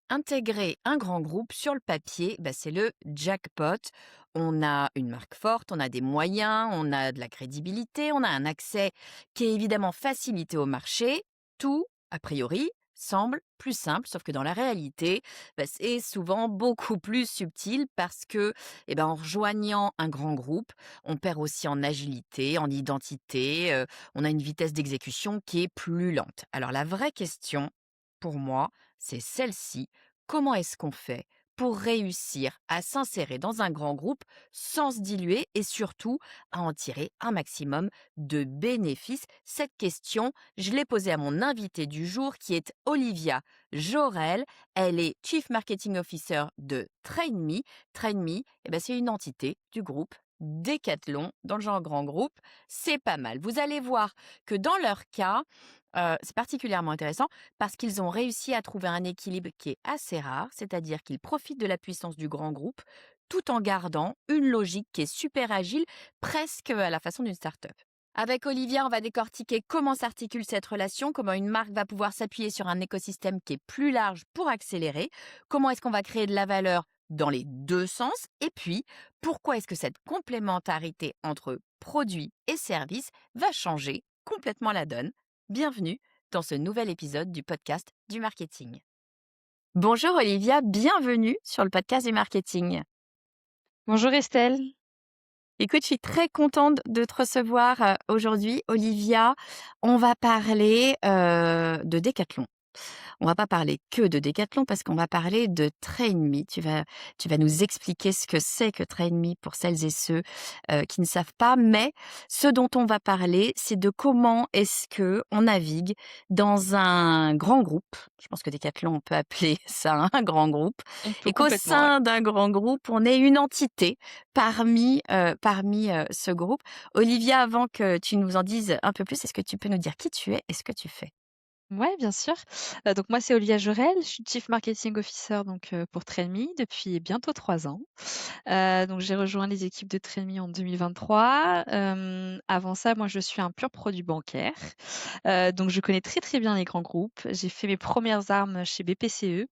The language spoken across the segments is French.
Intégrer un grand groupe sur le papier, bah, c'est le jackpot. On a une marque forte, on a des moyens, on a de la crédibilité, on a un accès qui est évidemment facilité au marché. Tout, a priori, semble plus simple, sauf que dans la réalité, bah, c'est souvent beaucoup plus subtil parce que, en rejoignant un grand groupe, on perd aussi en agilité, en identité, on a une vitesse d'exécution qui est plus lente. Alors la vraie question, pour moi, c'est celle-ci: comment est-ce qu'on fait pour réussir à s'insérer dans un grand groupe sans se diluer et surtout à en tirer un maximum de bénéfices? Cette question, je l'ai posée à mon invitée du jour qui est Olivia Jorel. Elle est Chief Marketing Officer de TrainMe. TrainMe, c'est une entité du groupe Decathlon dans le genre grand groupe. C'est pas mal. Vous allez voir que dans leur cas, c'est particulièrement intéressant parce qu'ils ont réussi à trouver un équilibre qui est assez rare, c'est-à-dire qu'ils profitent de la puissance du grand groupe tout en gardant une logique qui est super agile, presque à la façon d'une start-up. Avec Olivia, on va décortiquer comment s'articule cette relation, comment une marque va pouvoir s'appuyer sur un écosystème qui est plus large pour accélérer, comment est-ce qu'on va créer de la valeur dans les deux sens, et puis pourquoi est-ce que cette complémentarité entre produits et services va changer complètement la donne. Bienvenue dans ce nouvel épisode du podcast du marketing. Bonjour Olivia, bienvenue sur le podcast du marketing. Bonjour Estelle. Écoute, je suis très contente de te recevoir aujourd'hui, Olivia. On va parler de Decathlon. On va pas parler que de Decathlon parce qu'on va parler de TrainMe. Tu vas nous expliquer ce que c'est que TrainMe pour celles et ceux qui ne savent pas. Mais ce dont on va parler, c'est de comment est-ce que on navigue dans un grand groupe. Je pense que Decathlon, on peut appeler ça un grand groupe, On peut et qu'au complètement, ouais. sein d'un grand groupe, on est une entité parmi ce groupe. Olivia, avant que tu nous en dises un peu plus, est-ce que tu peux nous dire qui tu es et ce que tu fais? Ouais, bien sûr. Donc moi, c'est Olivia Jorel, je suis Chief Marketing Officer donc pour Trainme depuis bientôt 3 ans. Donc j'ai rejoint les équipes de Trainme en 2023. Avant ça, moi, je suis un pur produit bancaire. Donc je connais très, très bien les grands groupes. J'ai fait mes premières armes chez BPCE.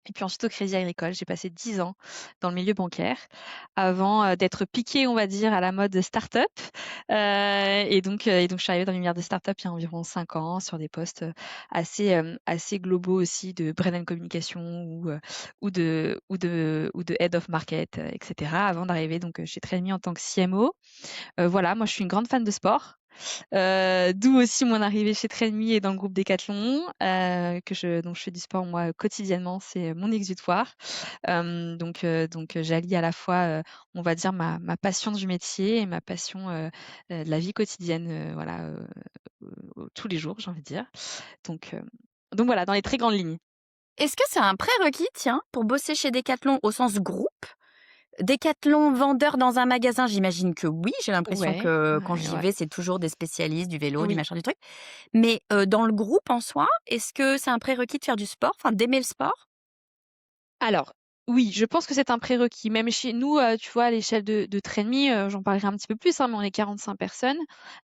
Et puis ensuite au Crédit Agricole, j'ai passé 10 ans dans le milieu bancaire avant, d'être piquée, on va dire, à la mode start-up. Et donc je suis arrivée dans l'univers des start-up il y a environ 5 ans sur des postes, assez globaux aussi de brand and communication ou de head of market, et cetera, avant d'arriver donc, chez Trainme en tant que CMO. Voilà, moi je suis une grande fan de sport. D'où aussi mon arrivée chez Trainme et dans le groupe Decathlon, donc je fais du sport moi quotidiennement, c'est mon exutoire. Donc j'allie à la fois, on va dire ma passion du métier et ma passion, de la vie quotidienne, voilà, tous les jours, j'ai envie de dire. Donc heu, donc voilà, dans les très grandes lignes. Est-ce que c'est un prérequis, tiens, pour bosser chez Decathlon au sens groupe? Decathlon vendeur dans un magasin, j'imagine que oui. J'ai l'impression Ouais, que quand ouais, j'y ouais. vais, c'est toujours des spécialistes du vélo, du Oui. machin, du truc. Mais, dans le groupe en soi, est-ce que c'est un prérequis de faire du sport, enfin d'aimer le sport? Alors, oui, je pense que c'est un prérequis. Même chez nous, tu vois, à l'échelle de Trainme, j'en parlerai un petit peu plus, hein, mais on est 45 personnes.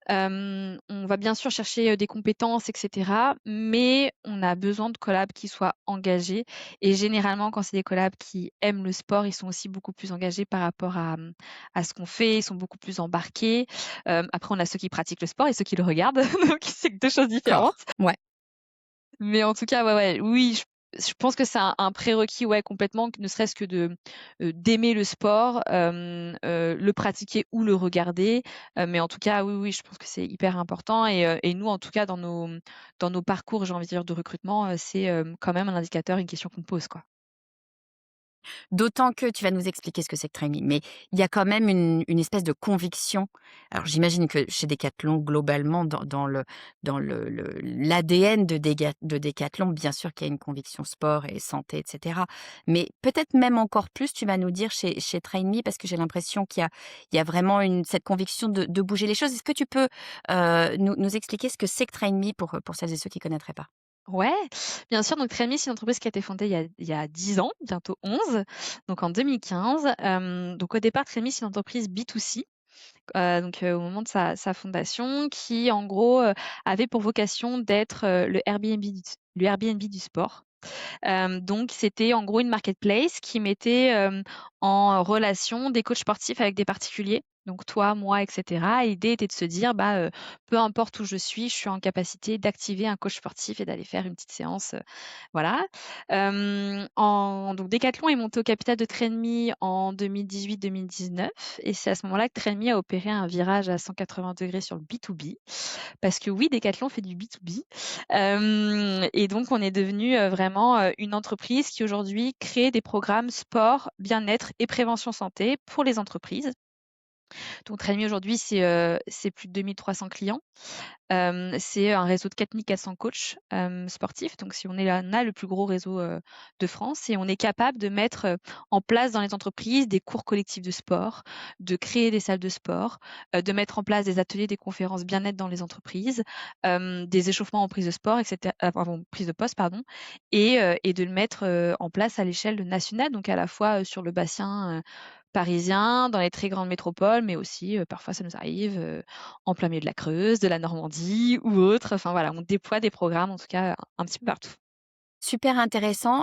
On va bien sûr chercher, des compétences et cetera, mais on a besoin de collabs qui soient engagés et généralement, quand c'est des collabs qui aiment le sport, ils sont aussi beaucoup plus engagés par rapport à ce qu'on fait, ils sont beaucoup plus embarqués. Après on a ceux qui pratiquent le sport et ceux qui le regardent, donc c'est 2 choses D'accord, différentes. ouais. Mais en tout cas, ouais, ouais, oui, je pense que c'est un prérequis, ouais, complètement, ne serait-ce que d'aimer le sport, le pratiquer ou le regarder. Mais en tout cas, oui, oui, je pense que c'est hyper important et nous, en tout cas, dans nos parcours, j'ai envie de dire, de recrutement, c'est, quand même un indicateur, une question qu'on pose, quoi. D'autant que tu vas nous expliquer ce que c'est que Trainee, mais il y a quand même une espèce de conviction. Alors j'imagine que chez Decathlon, globalement, dans le l'ADN de Decathlon, bien sûr qu'il y a une conviction sport et santé, et cetera. Mais peut-être même encore plus, tu vas nous dire chez Trainee, parce que j'ai l'impression qu'il y a vraiment cette conviction de bouger les choses. Est-ce que tu peux, nous expliquer ce que c'est que Trainee pour celles et ceux qui connaîtraient pas? Ouais, bien sûr, donc Trémi, c'est une entreprise qui a été fondée il y a 10 ans, bientôt 11, donc en 2015. Donc au départ, Trémi, c'est une entreprise B2C. Au moment de sa fondation qui en gros, avait pour vocation d'être, le Airbnb du sport. Donc c'était en gros une marketplace qui mettait, en relation des coachs sportifs avec des particuliers. Donc toi, moi, et cetera. Et l'idée était de se dire, peu importe où je suis en capacité d'activer un coach sportif et d'aller faire une petite séance, voilà. Donc Decathlon est monté au capital de Trainme en 2018-2019 et c'est à ce moment-là que Trainme a opéré un virage à 180 degrés sur le B2B. Parce que oui, Decathlon fait du B2B. Et donc, on est devenu vraiment une entreprise qui aujourd'hui crée des programmes sport, bien-être et prévention santé pour les entreprises. Donc, Trainme aujourd'hui, c'est plus de 2300 clients. C'est un réseau de 4 400 coachs sportifs. Donc, si on a le plus gros réseau de France et on est capable de mettre en place dans les entreprises des cours collectifs de sport, de créer des salles de sport, de mettre en place des ateliers, des conférences bien-être dans les entreprises, des échauffements en prise de sport, etc. Pardon, prise de poste, pardon, et de le mettre en place à l'échelle nationale, donc à la fois sur le bassin parisien, dans les très grandes métropoles, mais aussi parfois ça nous arrive en plein milieu de la Creuse, de la Normandie ou autre. Enfin voilà, on déploie des programmes en tout cas un petit peu partout. Super intéressant.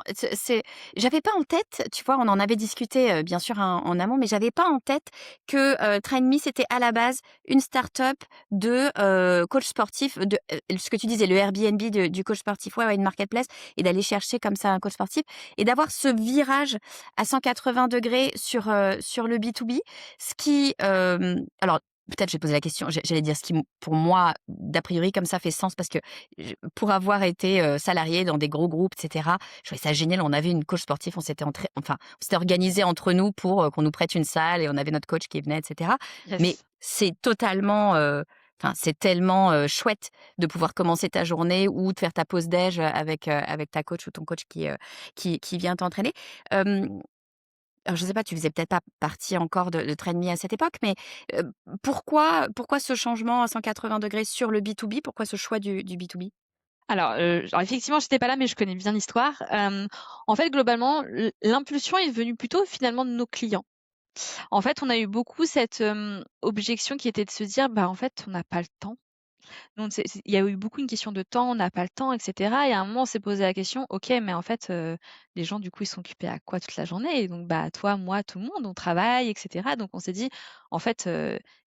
J'avais pas en tête, tu vois, on en avait discuté, bien sûr en amont, mais j'avais pas en tête que, Trainme c'était à la base une start-up de, coach sportif ce que tu disais, le Airbnb du coach sportif. Ouais, une marketplace et d'aller chercher comme ça un coach sportif et d'avoir ce virage à 180 degrés sur le B2B. Ce qui, alors peut-être je vais poser la question, j'allais dire ce qui pour moi, d'a priori comme ça fait sens parce que pour avoir été salariée dans des gros groupes, etc., je trouvais ça génial. On avait une coach sportive, on s'était organisé entre nous pour qu'on nous prête une salle et on avait notre coach qui venait, etc. Mais Yes. c'est totalement, c'est tellement chouette de pouvoir commencer ta journée ou de faire ta pause déj avec ta coach ou ton coach qui vient t'entraîner. Euh, alors je sais pas, tu faisais peut-être pas partie encore de Trainme à cette époque, mais pourquoi ce changement à 180 degrés sur le B2B? Pourquoi ce choix du B2B? Alors effectivement, j'étais pas là, mais je connais bien l'histoire. En fait, globalement, l'impulsion est venue plutôt finalement de nos clients. En fait, on a eu beaucoup cette objection qui était de se dire, bah en fait, on n'a pas le temps. Donc il y a eu beaucoup une question de temps, on n'a pas le temps, et cetera. Et à un moment, on s'est posé la question: «OK, mais en fait, les gens, du coup, ils sont occupés à quoi toute la journée?» Et donc, bah, toi, moi, tout le monde, on travaille, et cetera. Donc on s'est dit: «En fait,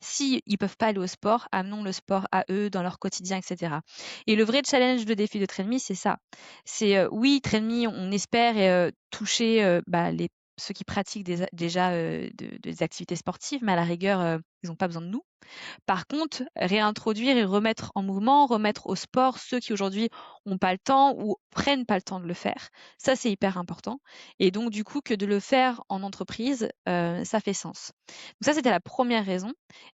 si ils peuvent pas aller au sport, amenons le sport à eux dans leur quotidien, et cetera». Et le vrai challenge, le défi de Trainme, c'est ça. C'est, oui, Trainme, on espère toucher, ceux qui pratiquent déjà, des activités sportives, mais à la rigueur, ils ont pas besoin de nous. Par contre, réintroduire et remettre en mouvement, remettre au sport ceux qui aujourd'hui ont pas le temps ou prennent pas le temps de le faire. Ça, c'est hyper important. Et donc, du coup, que de le faire en entreprise, ça fait sens. Donc ça, c'était la première raison.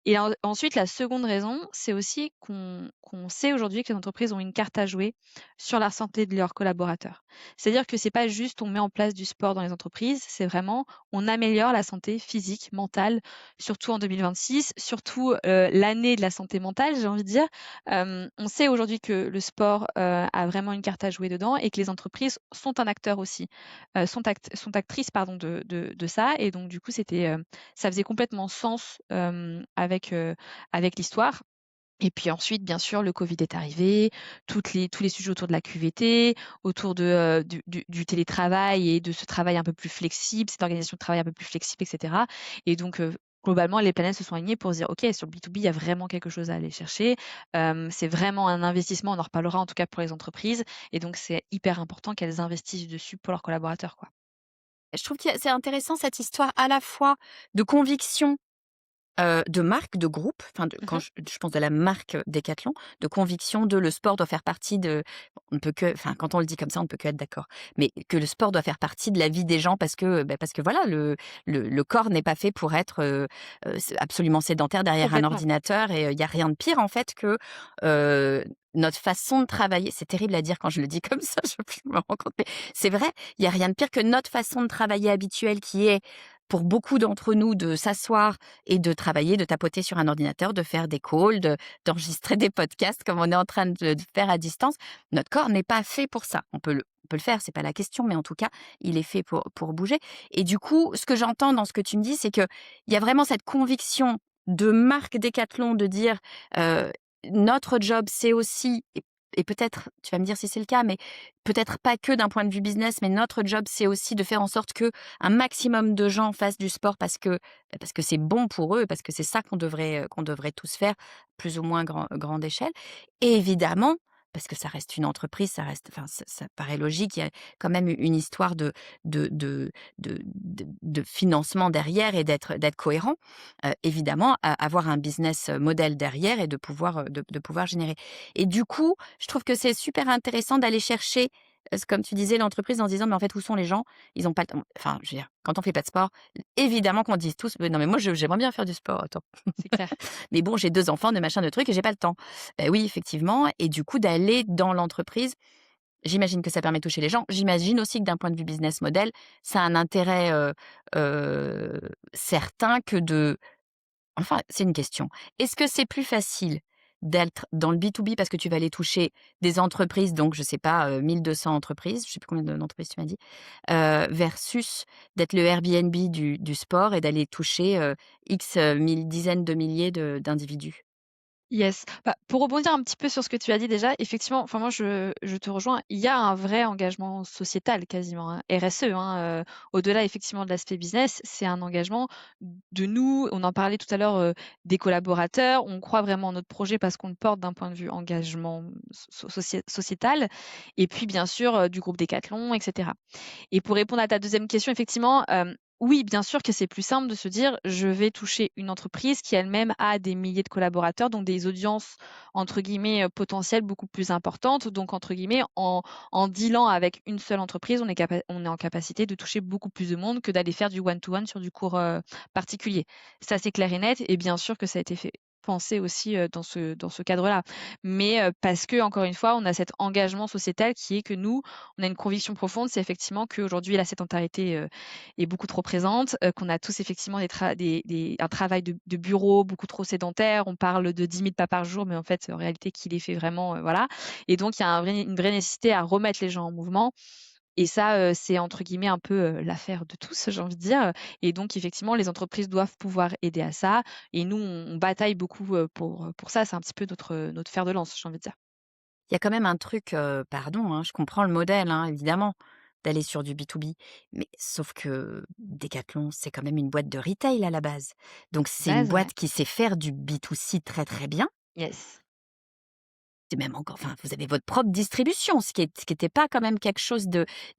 Et ensuite, la seconde raison, c'est aussi qu'on sait aujourd'hui que les entreprises ont une carte à jouer sur la santé de leurs collaborateurs. C'est-à-dire que c'est pas juste on met en place du sport dans les entreprises, c'est vraiment on améliore la santé physique, mentale, surtout en 2026, surtout l'année de la santé mentale, j'ai envie de dire. On sait aujourd'hui que le sport a vraiment une carte à jouer dedans et que les entreprises sont un acteur aussi, sont actrices pardon, de ça. Et donc, du coup, ça faisait complètement sens avec l'histoire. Et puis ensuite, bien sûr, le Covid est arrivé, tous les sujets autour de la QVT, autour du télétravail et de ce travail un peu plus flexible, cette organisation de travail un peu plus flexible, et cetera. Et donc, globalement, les planètes se sont alignées pour se dire: «OK, sur le B2B, il y a vraiment quelque chose à aller chercher». C'est vraiment un investissement, on en reparlera en tout cas pour les entreprises et donc c'est hyper important qu'elles investissent dessus pour leurs collaborateurs, quoi. Je trouve que c'est intéressant cette histoire à la fois de conviction, de marque, de groupe, enfin de Mmh quand mh. je pense de la marque Decathlon, de conviction de le sport doit faire partie de on ne peut que enfin quand on le dit comme ça, on ne peut que être d'accord. Mais que le sport doit faire partie de la vie des gens parce que voilà le corps n'est pas fait pour être, absolument sédentaire derrière un Complètement. ordinateur et il y a rien de pire en fait que, heu, notre façon de travailler. C'est terrible à dire quand je le dis comme ça, je me rends compte, mais c'est vrai, il y a rien de pire que notre façon de travailler habituelle qui est, pour beaucoup d'entre nous, de s'asseoir et de travailler, de tapoter sur un ordinateur, de faire des calls, d'enregistrer des podcasts comme on est en train de faire à distance. Notre corps n'est pas fait pour ça. On peut le faire, c'est pas la question, mais en tout cas, il est fait pour bouger. Et du coup, ce que j'entends dans ce que tu me dis, c'est que il y a vraiment cette conviction de marque Decathlon de dire, heu, notre job, c'est aussi et peut-être, tu vas me dire si c'est le cas, mais peut-être pas que d'un point de vue business, mais notre job, c'est aussi de faire en sorte que un maximum de gens fassent du sport parce que c'est bon pour eux, parce que c'est ça qu'on devrait tous faire, plus ou moins grande échelle. Et évidemment, parce que ça reste une entreprise, enfin, ça paraît logique, il y a quand même une histoire de de de financement derrière et d'être cohérent. Évidemment, avoir un business model derrière et de pouvoir générer. Et du coup, je trouve que c'est super intéressant d'aller chercher, comme tu disais, l'entreprise en se disant: «Mais en fait, où sont les gens? Ils ont pas le temps». Enfin, je veux dire, quand on fait pas de sport, évidemment qu'on dit tous: «Mais non, mais moi, j'aimerais bien faire du sport, attends. C'est clair. Mais bon, j'ai 2 enfants, de machin, de trucs et j'ai pas le temps». Oui, effectivement, et du coup, d'aller dans l'entreprise, j'imagine que ça permet de toucher les gens. J'imagine aussi que d'un point de vue business model, ça a un intérêt, certain que de enfin, c'est une question. Est-ce que c'est plus facile d'être dans le B2B parce que tu vas aller toucher des entreprises, donc je sais pas, 1 200 entreprises, je sais plus combien d'entreprises tu m'as dit, versus d'être le Airbnb du sport et d'aller toucher, X, mille dizaines de milliers d'individus? Yes. Bah, pour rebondir un petit peu sur ce que tu as dit déjà, effectivement, enfin moi je te rejoins, il y a un vrai engagement sociétal quasiment, hein, RSE, hein, au-delà effectivement de l'aspect business, c'est un engagement de nous, on en parlait tout à l'heure, des collaborateurs, on croit vraiment en notre projet parce qu'on le porte d'un point de vue engagement sociétal et puis bien sûr, du groupe Decathlon et cetera. Et pour répondre à ta deuxième question, effectivement, oui, bien sûr que c'est plus simple de se dire: «Je vais toucher une entreprise qui elle-même a des milliers de collaborateurs, donc des audiences entre guillemets, potentielles beaucoup plus importantes». Donc entre guillemets, en dealant avec une seule entreprise, on est en capacité de toucher beaucoup plus de monde que d'aller faire du one to one sur du cours, particulier. Ça, c'est clair et net et bien sûr que ça a été fait penser aussi, dans ce cadre-là. Mais, parce que encore une fois, on a cet engagement sociétal qui est que nous, on a une conviction profonde, c'est effectivement qu'aujourd'hui la sédentarité, est beaucoup trop présente, qu'on a tous effectivement un travail de bureau beaucoup trop sédentaire. On parle de 10 000 pas par jour, mais en fait, en réalité, qui les fait vraiment, voilà. Et donc il y a une vraie nécessité à remettre les gens en mouvement et ça, c'est entre guillemets un peu, «l'affaire de tous», j'ai envie de dire, et donc effectivement, les entreprises doivent pouvoir aider à ça et nous, on bataille beaucoup, pour ça. C'est un petit peu notre fer de lance, j'ai envie de dire. Il y a quand même un truc, pardon, hein, je comprends le modèle, hein, évidemment, d'aller sur du B2B. Mais sauf que Decathlon, c'est quand même une boîte de retail à la base. Donc c'est une Base, ouais. boîte qui sait faire du B2C très, très bien. Yes. C'est même encore enfin, vous avez votre propre distribution, ce qui était pas quand même quelque chose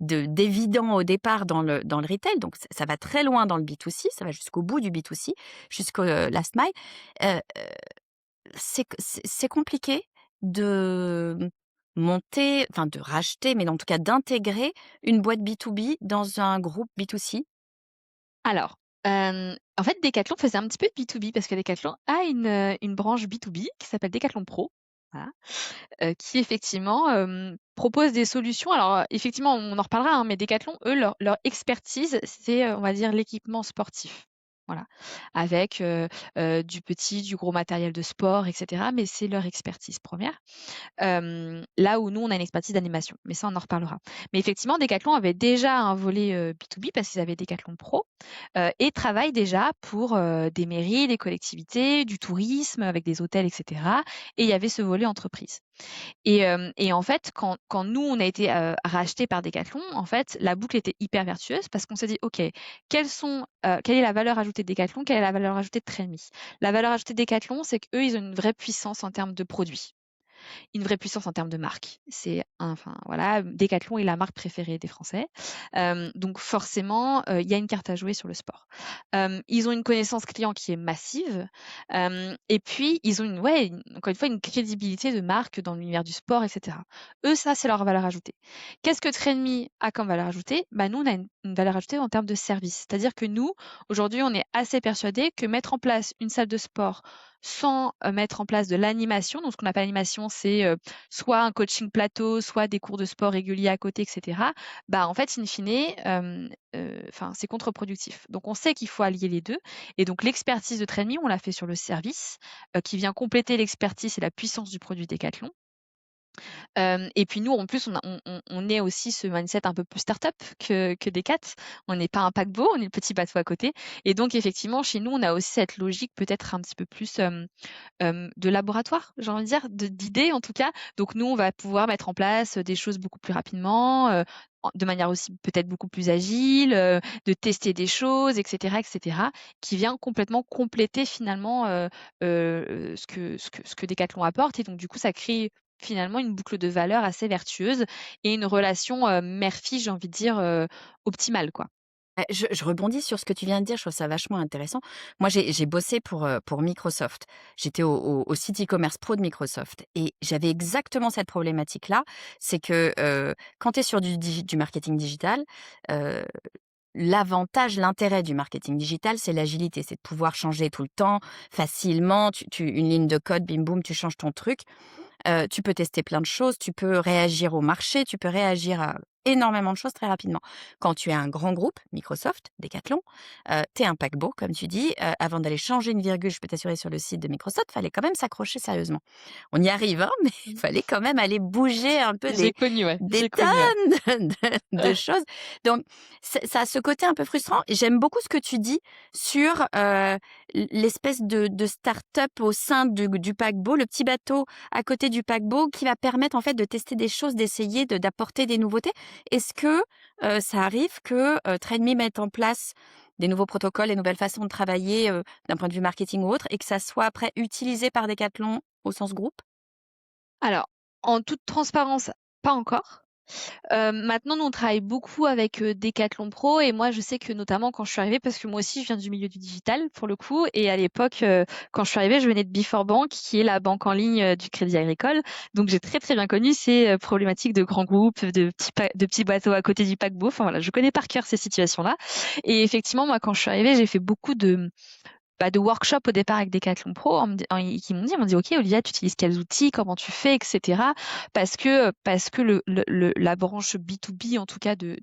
d'évident au départ dans le retail. Donc ça va très loin dans le B2C, ça va jusqu'au bout du B2C, jusqu'au, last mile. Heu c'est compliqué de monter, enfin de racheter, mais en tout cas d'intégrer une boîte B2B dans un groupe B2C. Alors, en fait, Decathlon faisait un petit peu de B2B parce que Decathlon a une branche B2B qui s'appelle Decathlon Pro, voilà, qui effectivement, propose des solutions. Alors, effectivement, on en reparlera, hein, mais Decathlon, eux, leur expertise, c'est, on va dire l'équipement sportif. Voilà, avec, du petit, du gros matériel de sport et cetera, mais c'est leur expertise première. Là où nous, on a une expertise d'animation, mais ça, on en reparlera. Mais effectivement, Decathlon avait déjà un volet, B2B parce qu'ils avaient Decathlon Pro, et travaillent déjà pour, des mairies, des collectivités, du tourisme avec des hôtels et cetera, et il y avait ce volet entreprise. Et en fait, quand nous, on a été, rachetés par Decathlon, en fait, la boucle était hyper vertueuse parce qu'on s'est dit: «OK, quelle est la valeur ajoutée de Decathlon? Quelle est la valeur ajoutée de Trémi?» La valeur ajoutée de Decathlon, c'est qu'eux, ils ont une vraie puissance en termes de produits, une vraie puissance en termes de marque. Enfin voilà, Decathlon est la marque préférée des Français. Donc forcément, il y a une carte à jouer sur le sport. Ils ont une connaissance client qui est massive, et puis ils ont encore une fois, une crédibilité de marque dans l'univers du sport et cetera. Eux, ça, c'est leur valeur ajoutée. Qu'est-ce que Trendme a comme valeur ajoutée? Bah, nous, on a une valeur ajoutée en termes de service. C'est-à-dire que nous, aujourd'hui, on est assez persuadés que mettre en place une salle de sport sans, mettre en place de l'animation. Donc ce qu'on appelle animation, c'est, soit un coaching plateau, soit des cours de sport réguliers à côté et cetera. Bah, en fait, in fine, enfin, c'est contre-productif. Donc on sait qu'il faut allier les 2 et donc l'expertise de Trainme, on l'a fait sur le service, qui vient compléter l'expertise et la puissance du produit Decathlon. Et puis nous, en plus, on est aussi ce mindset un peu plus start-up que Decat. On n'est pas un paquebot, on est le petit bateau à côté. Et donc, effectivement, chez nous, on a aussi cette logique peut-être un petit peu plus de laboratoire, j'ai envie de dire, d'idées en tout cas. Donc nous, on va pouvoir mettre en place des choses beaucoup plus rapidement, de manière aussi peut-être beaucoup plus agile, de tester des choses, etc., qui vient complètement compléter finalement ce que Decathlon apporte. Et donc du coup, ça crée finalement une boucle de valeur assez vertueuse et une relation mère-fille, j'ai envie de dire, optimale, quoi. Je rebondis sur ce que tu viens de dire, je trouve ça vachement intéressant. Moi, j'ai bossé pour Microsoft. J'étais au site e-commerce pro de Microsoft et j'avais exactement cette problématique-là. C'est que, quand tu es sur du marketing digital, heu, l'avantage, l'intérêt du marketing digital, c'est l'agilité. C'est de pouvoir changer tout le temps, facilement. Tu une ligne de code, bim boum, tu changes ton truc. Tu peux tester plein de choses, tu peux réagir au marché, tu peux réagir à énormément de choses très rapidement. Quand tu es un grand groupe, Microsoft, Decathlon, tu es un paquebot comme tu dis, avant d'aller changer une virgule, je peux t'assurer sur le site de Microsoft, fallait quand même s'accrocher sérieusement. On y arrive, hein, mais il fallait quand même aller bouger un peu J'ai connu, ouais, des j'ai connu, ouais. tonnes de choses. Donc ça a ce côté un peu frustrant et j'aime beaucoup ce que tu dis sur, l'espèce de start-up au sein du paquebot, le petit bateau à côté du paquebot qui va permettre en fait de tester des choses, d'essayer d'apporter des nouveautés. Est-ce que, ça arrive que, Trade.me mette en place des nouveaux protocoles, des nouvelles façons de travailler, d'un point de vue marketing ou autre et que ça soit après utilisé par Decathlon au sens groupe? Alors, en toute transparence, pas encore. Maintenant, nous, on travaille beaucoup avec Decathlon Pro et moi, je sais que notamment quand je suis arrivée, parce que moi aussi, je viens du milieu du digital pour le coup, et à l'époque, quand je suis arrivée, je venais de Before Bank, qui est la banque en ligne du Crédit Agricole. Donc, j'ai très très bien connu ces problématiques de grands groupes, de petits bateaux à côté du paquebot. Enfin voilà, je connais par cœur ces situations-là. Et effectivement, moi, quand je suis arrivée, j'ai fait beaucoup de workshop au départ avec Decathlon Pro qui m'ont dit, OK, Olivia, tu utilises quels outils, comment tu fais, etc. Parce que la branche B2B, en tout cas de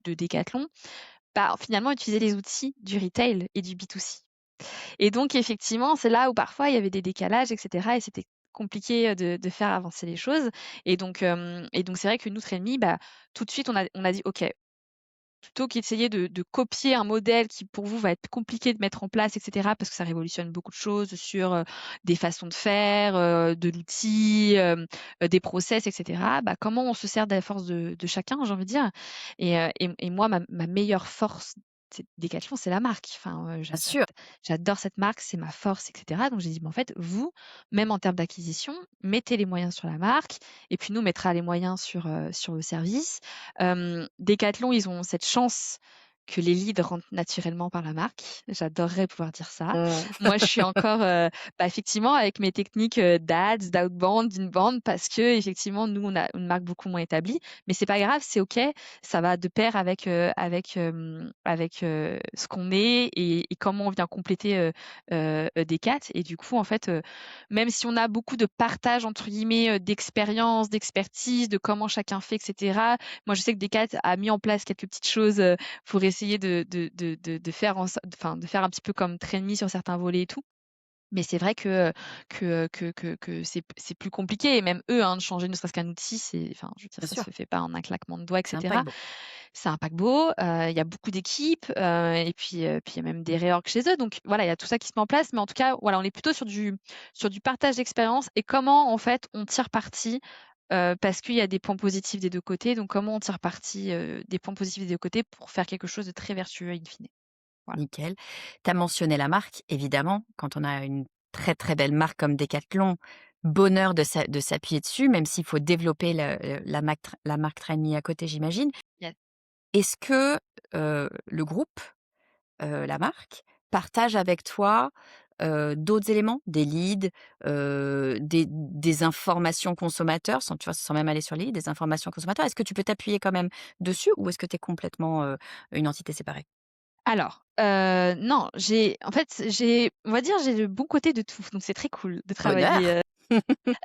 Decathlon, bah, finalement, utilisait les outils du retail et du B2C. Et donc, effectivement, c'est là où parfois il y avait des décalages, etc. Et c'était compliqué de faire avancer les choses. Et donc c'est vrai que nous, Trémi, bah, tout de suite, on a dit, OK, plutôt qu'essayer de copier un modèle qui pour vous va être compliqué de mettre en place, et cetera, parce que ça révolutionne beaucoup de choses sur, des façons de faire, de l'outil, des process, et cetera. Bah, comment on se sert de la force de chacun, j'ai envie de dire. Et moi, ma meilleure force, c'est Decathlon, c'est la marque. Enfin, Bien sûr. j'adore cette marque, c'est ma force, et cetera. Donc j'ai dit: «Mais en fait, vous, même en termes d'acquisition, mettez les moyens sur la marque et puis nous, on mettra les moyens sur le service». Decathlon, ils ont cette chance que les leads rentrent naturellement par la marque. J'adorerais pouvoir dire ça. Mmh. Moi, je suis encore, bah, effectivement avec mes techniques, d'ads, d'outbound, d'inbound parce qu'effectivement, nous, on a une marque beaucoup moins établie. Mais c'est pas grave, c'est OK. Ça va de pair avec ce qu'on est et comment on vient compléter, Decat. Et du coup, en fait, même si on a beaucoup de «partage» entre guillemets, d'expérience, d'expertise, de comment chacun fait, et cetera. Moi, je sais que Decat a mis en place quelques petites choses, pour essayer de faire de faire un petit peu comme Trainme sur certains volets et tout. Mais c'est vrai que c'est plus compliqué et même eux, hein, de changer ne serait-ce qu'un outil, enfin, je veux dire, Bien ça sûr, se fait pas en un claquement de doigts, et c'est un cetera. paquebot. C'est un paquebot, il y a beaucoup d'équipes, et puis il y a même des réorgs chez eux. Donc voilà, il y a tout ça qui se met en place. Mais en tout cas, voilà, on est plutôt sur du partage d'expérience et comment, en fait, on tire parti, parce qu'il y a des points positifs des 2 côtés. Donc comment on tire parti, des points positifs des 2 côtés pour faire quelque chose de très vertueux in fine. Voilà. Nickel. Tu as mentionné la marque, évidemment, quand on a une très, très belle marque comme Decathlon, bonheur de s'appuyer dessus, même s'il faut développer la marque Trend.me à côté, j'imagine. Yes. Est-ce que, le groupe, la marque, partage avec toi, d'autres éléments? Des leads, des informations consommateurs, sans tu vois, sans même aller sur les leads, des informations consommateurs. Est-ce que tu peux t'appuyer quand même dessus ou est-ce que tu es complètement, une entité séparée? Alors, non, on va dire, j'ai le bon côté de tout, donc c'est très cool de Bonheur! travailler,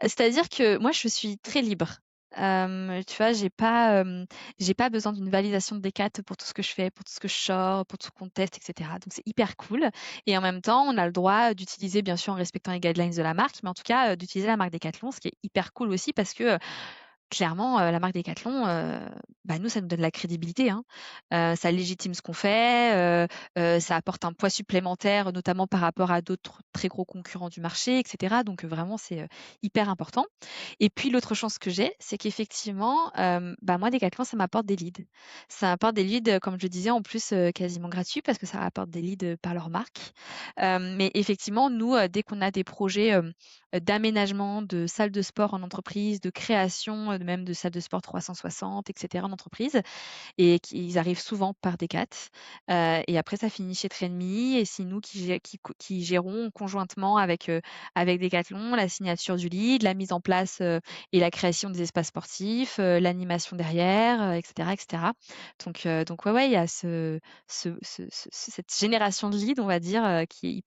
c'est-à-dire que moi, je suis très libre. tu vois, j'ai pas besoin d'une validation de Decat pour tout ce que je fais, pour tout ce que je sors, pour tout ce qu'on teste, et cetera. Donc c'est hyper cool et en même temps, on a le droit d'utiliser, bien sûr, en respectant les guidelines de la marque, mais en tout cas, d'utiliser la marque Decathlon, ce qui est hyper cool aussi parce que, clairement, la marque Decathlon, bah, nous, ça nous donne la crédibilité, hein. Ça légitime ce qu'on fait, ça apporte un poids supplémentaire, notamment par rapport à d'autres très gros concurrents du marché, et cetera. Donc, vraiment, c'est, hyper important. Et puis l'autre chance que j'ai, c'est qu'effectivement, bah, moi Decathlon, ça m'apporte des leads. Ça m'apporte des leads, comme je le disais, en plus, quasiment gratuits parce que ça apporte des leads, par leur marque. Mais effectivement, nous, dès qu'on a des projets, d'aménagement de salles de sport en entreprise, de création, même de salles de sport 360 et cetera en entreprise, et qu'ils arrivent souvent par Decat. Et après ça finit chez Trainme et c'est nous qui gérons conjointement avec Decathlon la signature du lead, la mise en place, et la création des espaces sportifs, l'animation derrière, et cetera, et cetera. Donc ouais, il y a cette génération de leads, on va dire, qui est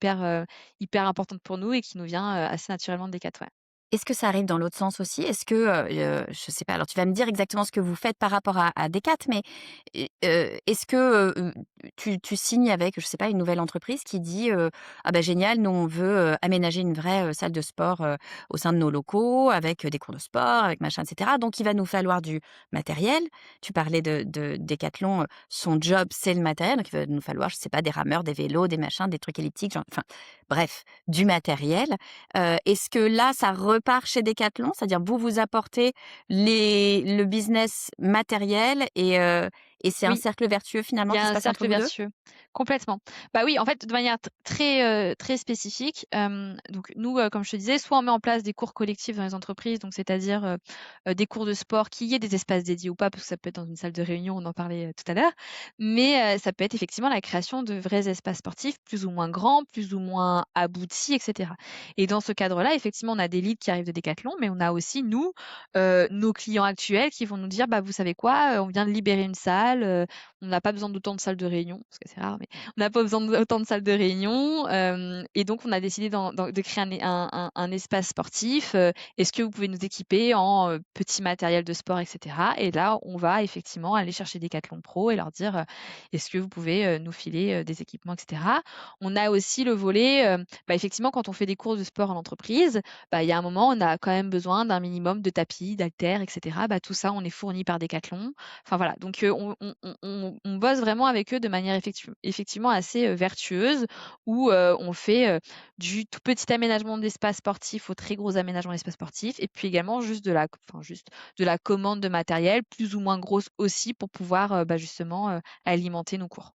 hyper importante pour nous et qui nous vient, assez naturellement de Decat, ouais. Est-ce que ça arrive dans l'autre sens aussi? Est-ce que, je sais pas, alors tu vas me dire exactement ce que vous faites par rapport à Decat, mais est-ce que, tu signes avec, je sais pas, une nouvelle entreprise qui dit, «Ah bah génial, nous on veut, aménager une vraie, salle de sport, au sein de nos locaux avec, des cours de sport, avec machin et cetera, donc il va nous falloir du matériel». Tu parlais de Decathlon, son job c'est le matériel, donc il va nous falloir, je sais pas, des rameurs, des vélos, des machins, des trucs elliptiques, genre enfin bref, du matériel. Est-ce que là, ça repart chez Decathlon? C'est-à-dire vous, vous apportez le business matériel et c'est un Oui. cercle vertueux Il finalement y qui a se un passe entre cercle vous 2? vertueux, complètement. Bah oui, en fait, de manière très spécifique, donc nous, comme je te disais, soit on met en place des cours collectifs dans les entreprises, donc c'est-à-dire, des cours de sport, qu'il y ait des espaces dédiés ou pas, parce que ça peut être dans une salle de réunion, on en parlait, tout à l'heure. Mais, ça peut être effectivement la création de vrais espaces sportifs plus ou moins grands, plus ou moins aboutis, et cetera. Et dans ce cadre-là, effectivement, on a des leads qui arrivent de Decathlon, mais on a aussi nous, nos clients actuels qui vont nous dire: «Bah, vous savez quoi? On vient de libérer une salle, on n'a pas besoin d'autant de salles de réunion, parce que c'est rare, mais on n'a pas besoin d'autant de salles de réunion, et donc on a décidé de créer un espace sportif. Est-ce que vous pouvez nous équiper en petit matériel de sport, etc. Et là, on va effectivement aller chercher Decathlon Pro et leur dire est-ce que vous pouvez nous filer des équipements, etc. On a aussi le volet, bah, effectivement, quand on fait des cours de sport en entreprise, bah, il y a un moment, on a quand même besoin d'un minimum de tapis, d'haltères, etc. Bah, tout ça, on est fourni par Decathlon. Enfin voilà, donc on bosse vraiment avec eux de manière effectivement assez, vertueuse où, on fait, du tout petit aménagement d'espace sportif au très gros aménagement d'espace sportif et puis également juste de la commande de matériel plus ou moins grosse aussi pour pouvoir, bah, justement, alimenter nos cours.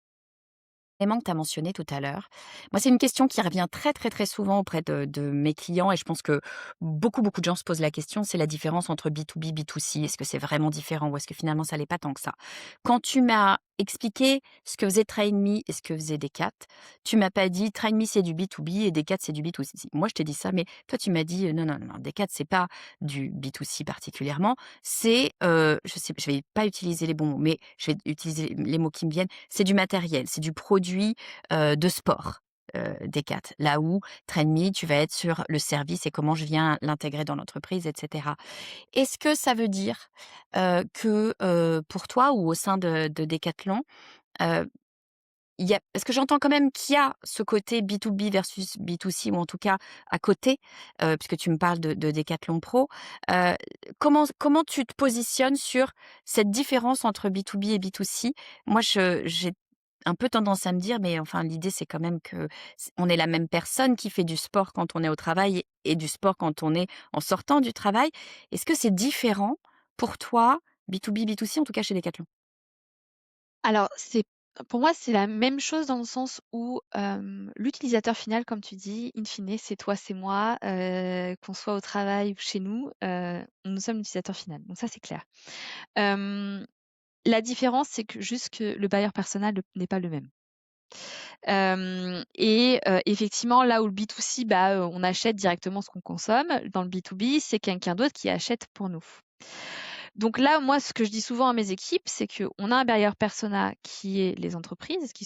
Élément que tu as mentionné tout à l'heure. Moi, c'est une question qui revient très, très, très souvent auprès de mes clients et je pense que beaucoup, beaucoup de gens se posent la question, c'est la différence entre B2B, B2C. Est-ce que c'est vraiment différent ou est-ce que finalement ça l'est pas tant que ça? Quand tu m'as expliqué ce que faisait TrainMe et ce que faisait Decat, tu m'as pas dit TrainMe c'est du B2B et Decat c'est du B2C. Moi, je t'ai dit ça, mais toi tu m'as dit: «Non, non, non, non, Decat c'est pas du B2C particulièrement, c'est, je sais je vais pas utiliser les bons mots, mais je vais utiliser les mots qui me viennent, c'est du matériel, c'est du produit, de sport, Decat. Là où TrainMe, tu vas être sur le service et comment je viens l'intégrer dans l'entreprise et cetera. Est-ce que ça veut dire, que, pour toi ou au sein de Decathlon, heu, il y a parce que j'entends quand même qu'il y a ce côté B2B versus B2C ou en tout cas à côté, puisque tu me parles de Decathlon Pro. Heu, comment tu te positionnes sur cette différence entre B2B et B2C? Moi, j'ai un peu tendance à me dire: «Mais enfin, l'idée, c'est quand même que on est la même personne qui fait du sport quand on est au travail et du sport quand on est en sortant du travail». Est-ce que c'est différent pour toi, B2B, B2C, en tout cas chez Decathlon? Alors pour moi, c'est la même chose dans le sens où, l'utilisateur final, comme tu dis, in fine, c'est toi, c'est moi, qu'on soit au travail ou chez nous, nous sommes l'utilisateur final, donc ça, c'est clair. Hem, la différence, c'est que juste que le buyer personnel n'est pas le même. Effectivement, là où le B2C, bah, on achète directement ce qu'on consomme, dans le B2B, c'est quelqu'un d'autre qui achète pour nous. Donc là, moi, ce que je dis souvent à mes équipes, c'est qu'on a un buyer persona qui est les entreprises, qui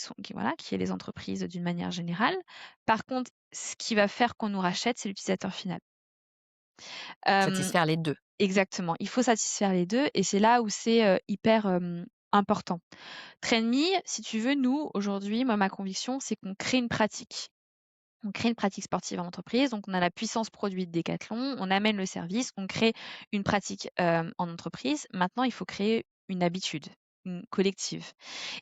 est les entreprises d'une manière générale. Par contre, ce qui va faire qu'on nous rachète, c'est l'utilisateur final. Hem, Satisfaire les 2. exactement, il faut satisfaire les 2 et c'est là où c'est, hyper, important. Trainme, si tu veux, nous, aujourd'hui, moi, ma conviction, c'est qu'on crée une pratique. On crée une pratique sportive en entreprise, donc on a la puissance produit de Decathlon, on amène le service, on crée une pratique, en entreprise. Maintenant, il faut créer une habitude, une collective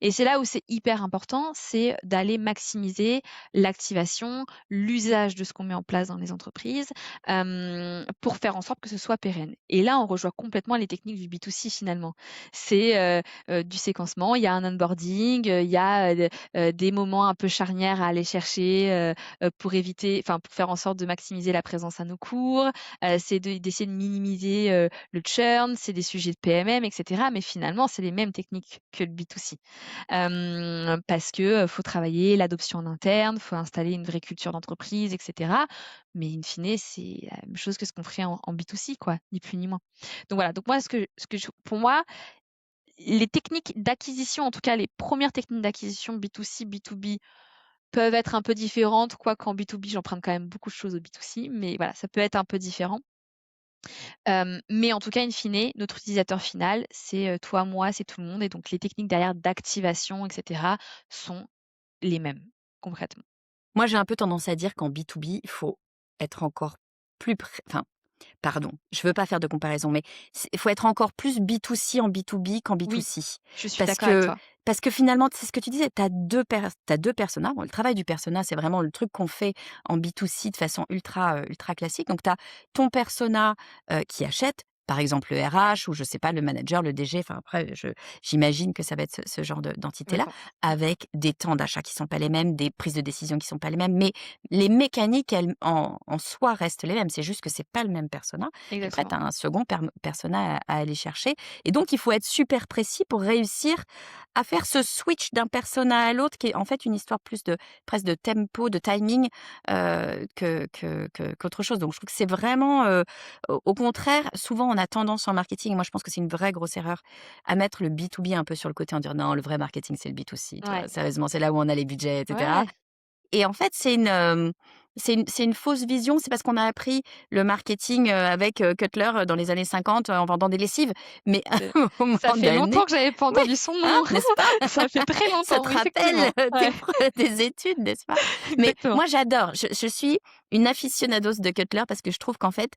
et c'est là où c'est hyper important, c'est d'aller maximiser l'activation, l'usage de ce qu'on met en place dans les entreprises, pour faire en sorte que ce soit pérenne et là, on rejoint complètement les techniques du B2C finalement. C'est, du séquencement, il y a un onboarding, il y a, des moments un peu charnières à aller chercher, pour faire en sorte de maximiser la présence à nos cours, c'est d'essayer de minimiser, le churn, c'est des sujets de PMM et cetera. Mais finalement, c'est les mêmes techniques que le B2C. Parce que, faut travailler l'adoption en interne, faut installer une vraie culture d'entreprise et cetera. Mais in fine, c'est la même chose que ce qu'on ferait en B2C quoi, ni plus ni moins. Donc voilà, donc moi pour moi, les techniques d'acquisition, en tout cas les premières techniques d'acquisition B2C, B2B peuvent être un peu différentes, quoique en B2B, j'emprunte quand même beaucoup de choses au B2C, mais voilà, ça peut être un peu différent. Mais en tout cas, in fine, notre utilisateur final, c'est, toi, moi, c'est tout le monde et donc les techniques derrière d'activation et cetera sont les mêmes, concrètement. Moi, j'ai un peu tendance à dire qu'en B2B, il faut être encore plus enfin, pardon, je veux pas faire de comparaison, mais il faut être encore plus B2C en B2B qu'en Oui, B2C. je suis Parce d'accord avec que, toi. parce que finalement, c'est ce que tu disais, tu as deux personas. Bon, le travail du persona, c'est vraiment le truc qu'on fait en B2C de façon ultra classique. Donc, tu as ton persona qui achète, par exemple le RH ou je sais pas, le manager, le DG. Enfin, après, j'imagine que ça va être ce genre d'entité-là, D'accord. avec des temps d'achat qui sont pas les mêmes, des prises de décision qui sont pas les mêmes. Mais les mécaniques, elles, en soi, restent les mêmes. C'est juste que c'est pas le même persona. Puis après, tu Exactement. as un second persona à aller chercher. Et donc, il faut être super précis pour réussir à faire ce switch d'un persona à l'autre, qui est en fait une histoire plus de presque de tempo, de timing, qu'autre chose. Donc, je trouve que c'est vraiment, au contraire, souvent on a tendance en marketing, et moi je pense que c'est une vraie grosse erreur, à mettre le B2B un peu sur le côté en disant non, le vrai marketing c'est le B2C, tu vois. Ouais. Sérieusement, c'est là où on a les budgets, etc. Ouais. Et en fait, c'est une fausse vision. C'est parce qu'on a appris le marketing, avec, Cutler, dans les années 50, en vendant des lessives. Mais à C'est un moment ça fait donné, longtemps que j'avais pas oui, entendu son hein, nom. n'est-ce pas? Ça fait très Ça longtemps, te oui, rappelle, effectivement. Ouais, des études, n'est-ce pas? Mais exactement. moi j'adore. Je suis une aficionados de Cutler parce que je trouve qu'en fait,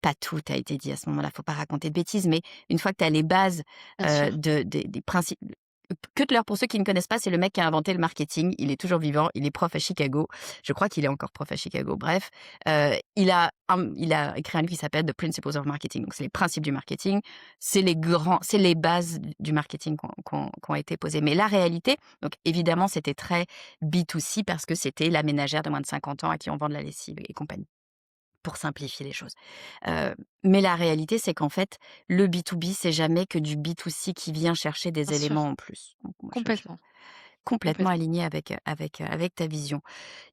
pas tout a été dit à ce moment-là, faut pas raconter de bêtises, mais une fois que tu as les bases, Bien sûr. des principes. Cutler, pour ceux qui ne connaissent pas, c'est le mec qui a inventé le marketing. Il est toujours vivant, il est prof à Chicago. Je crois qu'il est encore prof à Chicago. Bref, il a écrit un livre qui s'appelle The Principles of Marketing. Donc c'est les principes du marketing, c'est les bases du marketing qui ont été posées. Mais la réalité, donc évidemment, c'était très B2C parce que c'était la ménagère de moins de 50 ans à qui on vend de la lessive et compagnie, pour simplifier les choses. Heu, mais la réalité, c'est qu'en fait, le B2B, c'est jamais que du B2C qui vient chercher des Bien sûr, éléments en plus. Donc moi, je complètement, complètement complètement. alignée avec ta vision.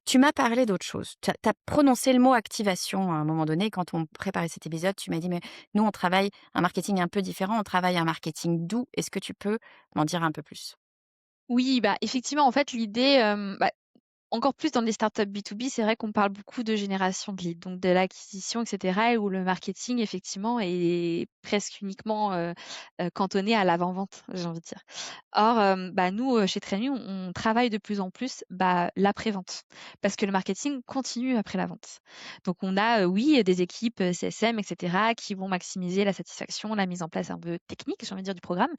Tu m'as parlé d'autre chose. Tu as prononcé le mot activation à un moment donné quand on préparait cet épisode. Tu m'as dit: «Mais nous, on travaille un marketing un peu différent, on travaille un marketing doux». Est-ce que tu peux m'en dire un peu plus? Oui, bah, effectivement, en fait, l'idée, encore plus dans les startups B2B, c'est vrai qu'on parle beaucoup de génération de leads, donc de l'acquisition, et cetera, et où le marketing, effectivement, est presque uniquement, cantonné à l'avant-vente, j'ai envie de dire. Or, nous, chez Training, on travaille de plus en plus, l'après-vente, parce que le marketing continue après la vente. Donc on a, oui, des équipes, CSM, et cetera, qui vont maximiser la satisfaction, la mise en place un peu technique, j'ai envie de dire, du programme.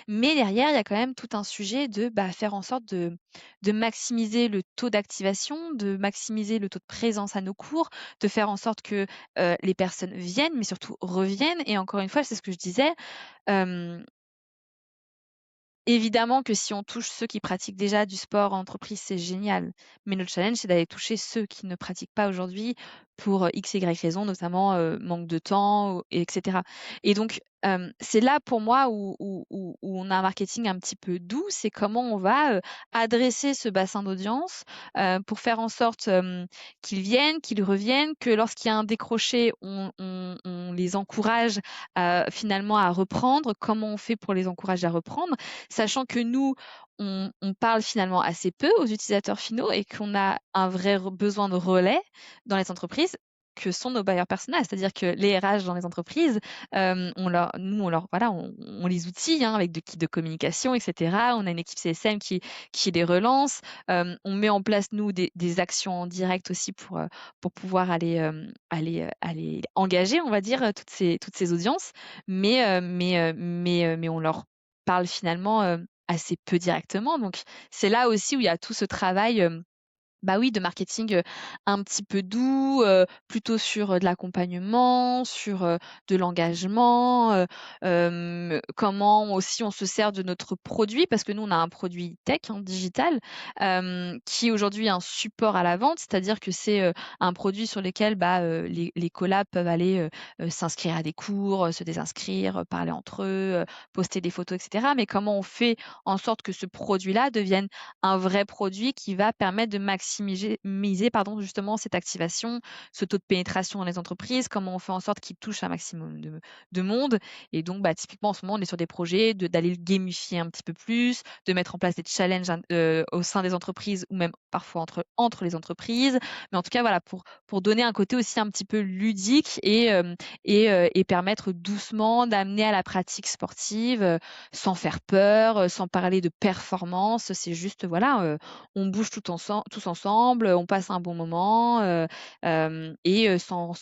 Mais derrière, il y a quand même tout un sujet de, faire en sorte de maximiser le taux d'activation, de maximiser le taux de présence à nos cours, de faire en sorte que, les personnes viennent, mais surtout reviennent et encore une fois, c'est ce que je disais, hem, évidemment que si on touche ceux qui pratiquent déjà du sport en entreprise, c'est génial. Mais notre challenge, c'est d'aller toucher ceux qui ne pratiquent pas aujourd'hui pour, X, Y raison, notamment, manque de temps ou et cetera. Et donc, c'est là pour moi où on a un marketing un petit peu doux, c'est comment on va, adresser ce bassin d'audience, pour faire en sorte, qu'ils viennent, qu'ils reviennent, que lorsqu'il y a un décroché, on les encourage, finalement à reprendre. Comment on fait pour les encourager à reprendre? Sachant que nous, on parle finalement assez peu aux utilisateurs finaux et qu'on a un vrai besoin de relais dans les entreprises. que sont nos bailleurs personnels. C'est-à-dire que les RH dans les entreprises, voilà, on les outille, hein, avec des kits de communication, etc. On a une équipe CSM qui les relance. On met en place, nous, des actions en direct aussi pour pouvoir aller engager, on va dire, toutes ces audiences. Mais on leur parle finalement assez peu directement. Donc, c'est là aussi où il y a tout ce travail. Bah oui, de marketing, un petit peu doux, plutôt sur, de l'accompagnement, sur, de l'engagement, comment aussi on se sert de notre produit parce que nous on a un produit tech, hein, digital, qui aujourd'hui est un support à la vente. C'est-à-dire que c'est, un produit sur lequel, bah, les collabs peuvent aller, s'inscrire à des cours, se désinscrire, parler entre eux, poster des photos et cetera. Mais comment on fait en sorte que ce produit-là devienne un vrai produit qui va permettre de maximiser pardon, justement cette activation, ce taux de pénétration dans les entreprises, comment on fait en sorte qu'il touche un maximum de monde. Et donc, bah, typiquement, en ce moment, on est sur des projets d'aller le gamifier un petit peu plus, de mettre en place des challenges au sein des entreprises ou même parfois entre les entreprises. Mais en tout cas, voilà, pour donner un côté aussi un petit peu ludique et permettre doucement d'amener à la pratique sportive sans faire peur, sans parler de performance. C'est juste, voilà, on bouge tous ensemble, on passe un bon moment, et sans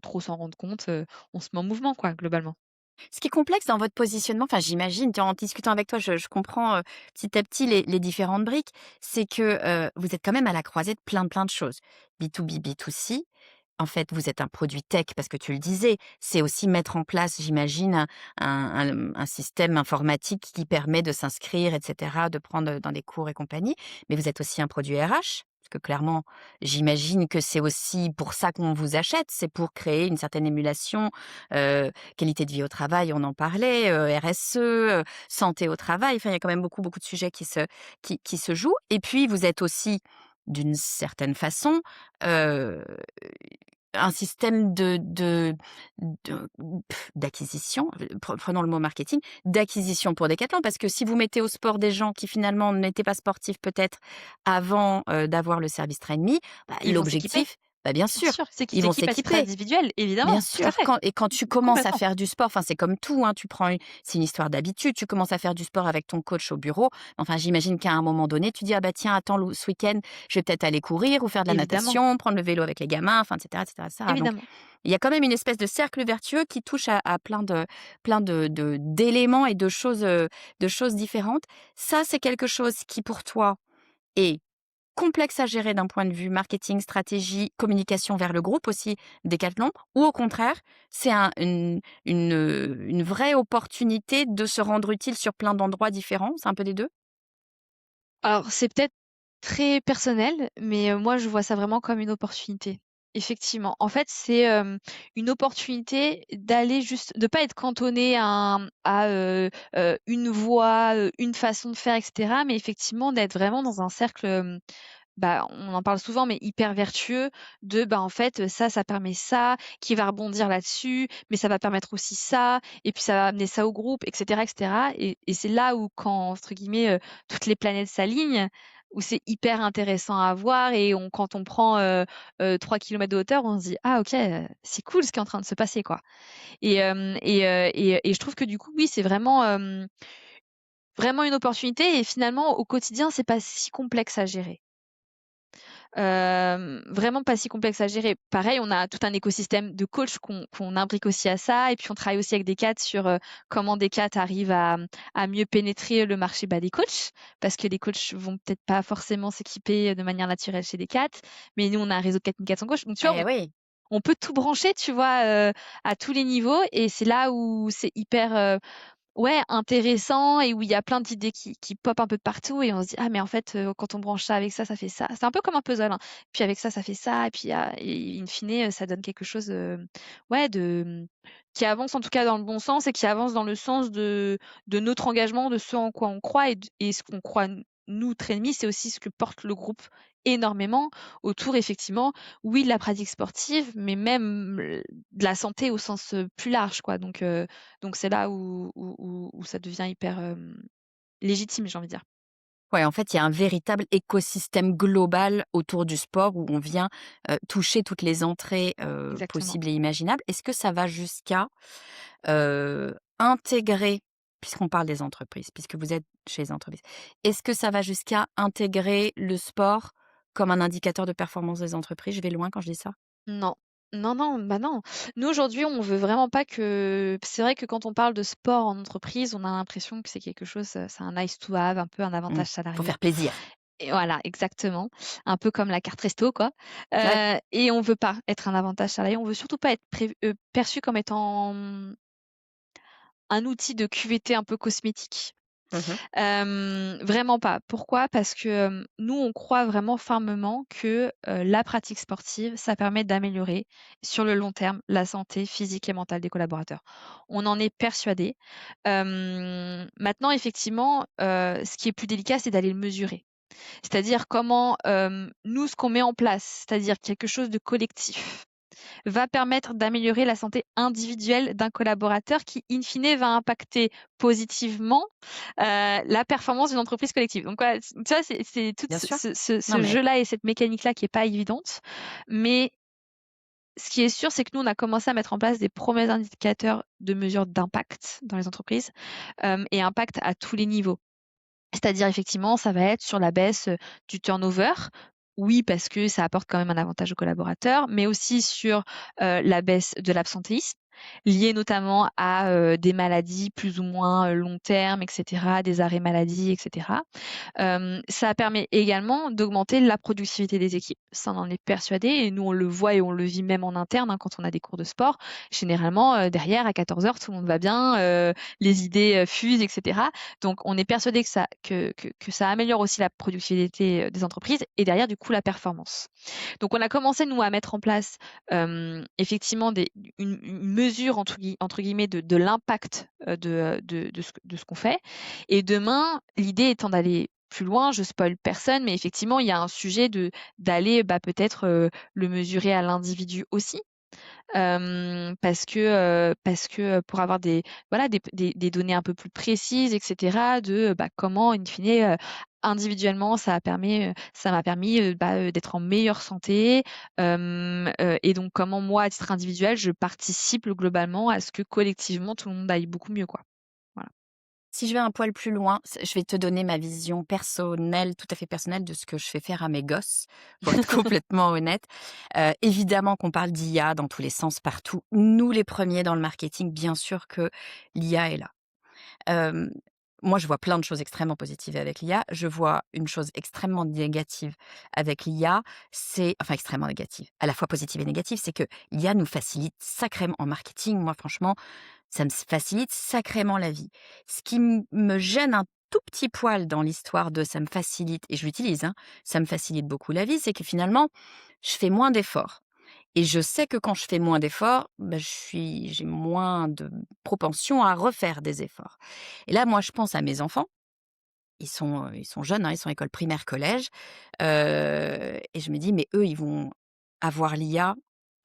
trop s'en rendre compte, on se met en mouvement, quoi, globalement. Ce qui est complexe dans votre positionnement, enfin j'imagine, tu vois, en discutant avec toi, je comprends, petit à petit les différentes briques. C'est que, vous êtes quand même à la croisée de plein de choses. B2B, B2C. En fait, vous êtes un produit tech parce que tu le disais, c'est aussi mettre en place, j'imagine, un système informatique qui permet de s'inscrire et cetera, de prendre, dans des cours et compagnie. Mais vous êtes aussi un produit RH? Parce que clairement, j'imagine que c'est aussi pour ça qu'on vous achète, c'est pour créer une certaine émulation, qualité de vie au travail, on en parlait, RSE, santé au travail. Enfin, il y a quand même beaucoup de sujets qui se jouent et puis vous êtes aussi, d'une certaine façon, heu, un système de d'acquisition, prenons le mot marketing, d'acquisition pour Decathlon. Parce que si vous mettez au sport des gens qui finalement n'étaient pas sportifs peut-être avant, d'avoir le service Train Me, bah, Ils vont s'équiper, l'objectif, bah, bien bien sûr, sûr, c'est qu'ils ils vont s'équipent à titre s'équiper. individuel, Bien évidemment, tout à sûr, fait, quand tu commences à complètement. faire du sport, enfin, c'est comme tout, hein, tu prends une c'est une histoire d'habitude. Tu commences à faire du sport avec ton coach au bureau. Enfin, j'imagine qu'à un moment donné, tu dis: «Ah bah tiens, attends, ce week-end, je vais peut-être aller courir ou faire de la Évidemment, natation, prendre le vélo avec les gamins», enfin, et cetera, et cetera. Donc, évidemment. il y a quand même une espèce de cercle vertueux qui touche à plein de d'éléments et de choses différentes. Ça, c'est quelque chose qui, pour toi, est complexe à gérer d'un point de vue marketing, stratégie, communication vers le groupe aussi Decathlon, ou au contraire, c'est une vraie opportunité de se rendre utile sur plein d'endroits différents? C'est un peu des 2. Alors, c'est peut-être très personnel, mais moi, je vois ça vraiment comme une opportunité. Effectivement. En fait, c'est, une opportunité d'aller juste de pas être cantonné à une voie, une façon de faire et cetera, mais effectivement d'être vraiment dans un cercle, bah, on en parle souvent, mais hyper vertueux de, bah, en fait, ça permet ça, qui va rebondir là-dessus, mais ça va permettre aussi ça, et puis ça va amener ça au groupe, et cetera, et cetera. Et c'est là où quand, entre guillemets, toutes les planètes s'alignent, où c'est hyper intéressant à voir et quand on prend, 3 kilomètres de hauteur, on se dit: «Ah OK, c'est cool ce qui est en train de se passer, quoi». Et je trouve que du coup, oui, c'est vraiment une opportunité et finalement, au quotidien, c'est pas si complexe à gérer. Vraiment pas si complexe à gérer. Pareil, on a tout un écosystème de coachs qu'on imbrique aussi à ça et puis on travaille aussi avec Decat sur, comment Decat arrive à mieux pénétrer le marché, bah, des coachs. Parce que les coachs vont peut-être pas forcément s'équiper de manière naturelle chez Decat, mais nous, on a un réseau de 4 400 coachs. Donc tu vois, Eh oui. on peut tout brancher, tu vois, à tous les niveaux et c'est là où c'est hyper, ouais, intéressant et où il y a plein d'idées qui popent un peu de partout et on se dit: «Ah mais en fait, quand on branche ça avec ça, ça fait ça». C'est un peu comme un puzzle, hein. Puis avec ça, ça fait ça et puis et in fine, ça donne quelque chose, ouais qui avance en tout cas dans le bon sens et qui avance dans le sens de notre engagement, de ce en quoi on croit et ce qu'on croit nous, Trainme, c'est aussi ce que porte le groupe énormément autour effectivement, oui, de la pratique sportive, mais même, de la santé au sens, plus large quoi donc c'est là où ça devient hyper, légitime, j'ai envie de dire. Ouais, en fait, il y a un véritable écosystème global autour du sport où on vient, toucher toutes les entrées, Exactement. possibles et imaginables. Est-ce que ça va jusqu'à, intégrer, puisqu'on parle des entreprises, puisque vous êtes chez les entreprises, est-ce que ça va jusqu'à intégrer le sport comme un indicateur de performance des entreprises? Je vais loin quand je dis ça? Non. Non, non, bah, non. Nous, aujourd'hui, on veut vraiment pas que c'est vrai que quand on parle de sport en entreprise, on a l'impression que c'est quelque chose, c'est un nice to have, un peu un Mmh. avantage Faut salarié faire plaisir. et voilà, exactement. Un peu comme la carte resto, quoi. Ouais. Et on veut pas être un avantage salarié, on veut surtout pas être perçu comme étant, un outil de QVT un peu cosmétique. Mmh. Vraiment pas. Pourquoi? Parce que, nous, on croit vraiment fermement que, la pratique sportive, ça permet d'améliorer, sur le long terme, la santé physique et mentale des collaborateurs. On en est persuadés. Maintenant, effectivement, ce qui est plus délicat, c'est d'aller le mesurer. C'est-à-dire comment, nous, ce qu'on met en place, c'est-à-dire quelque chose de collectif, va permettre d'améliorer la santé individuelle d'un collaborateur qui, in fine, va impacter positivement, la performance d'une entreprise collective. Donc voilà, tu vois, c'est tout Bien sûr. Non ce mais jeu-là et cette mécanique-là qui est pas évidente. Mais ce qui est sûr, c'est que nous, on a commencé à mettre en place des premiers indicateurs de mesure d'impact dans les entreprises, et impact à tous les niveaux. C'est-à-dire effectivement, ça va être sur la baisse, du turnover. Oui, parce que ça apporte quand même un avantage aux collaborateurs, mais aussi sur, la baisse de l'absentéisme, lié notamment à, des maladies plus ou moins, long terme et cetera, des arrêts maladie et cetera. Ça permet également d'augmenter la productivité des équipes. Ça, on en est persuadé et nous, on le voit et on le vit même en interne, hein, quand on a des cours de sport. Généralement, derrière, à 14 heures, tout le monde va bien, les idées, fusent et cetera. Donc on est persuadé que ça améliore aussi la productivité, des entreprises et derrière, du coup, la performance. Donc on a commencé, nous, à mettre en place, effectivement une mesure entre guillemets de l'impact, de ce qu'on fait et demain, l'idée étant d'aller plus loin, je spoil personne, mais effectivement, il y a un sujet d'aller, bah, peut-être, le mesurer à l'individu aussi. Parce que, pour avoir des voilà, des données un peu plus précises et cetera de, bah, comment in fine, individuellement ça m'a permis, bah, d'être en meilleure santé, et donc comment moi, à titre individuel, je participe globalement à ce que collectivement tout le monde aille beaucoup mieux, quoi. Voilà. si je vais un poil plus loin, je vais te donner ma vision personnelle, tout à fait personnelle de ce que je fais faire à mes gosses, pour être complètement honnête. Évidemment qu'on parle d'IA dans tous les sens, partout. Nous, les premiers dans le marketing, bien sûr que l'IA est là. Hem, Moi, je vois plein de choses extrêmement positives avec l'IA. Je vois une chose extrêmement négative avec l'IA, c'est enfin extrêmement négative, à la fois positive et négative, c'est que l'IA nous facilite sacrément en marketing. Moi, franchement, ça me facilite sacrément la vie. Ce qui me gêne un tout petit poil dans l'histoire de «ça me facilite» et je l'utilise, hein, «ça me facilite beaucoup la vie», c'est que finalement, je fais moins d'efforts et je sais que quand je fais moins d'efforts, bah, j'ai moins de propension à refaire des efforts et là, moi, je pense à mes enfants. Ils sont jeunes, hein, ils sont école primaire, collège, et je me dis: «Mais eux, ils vont avoir l'IA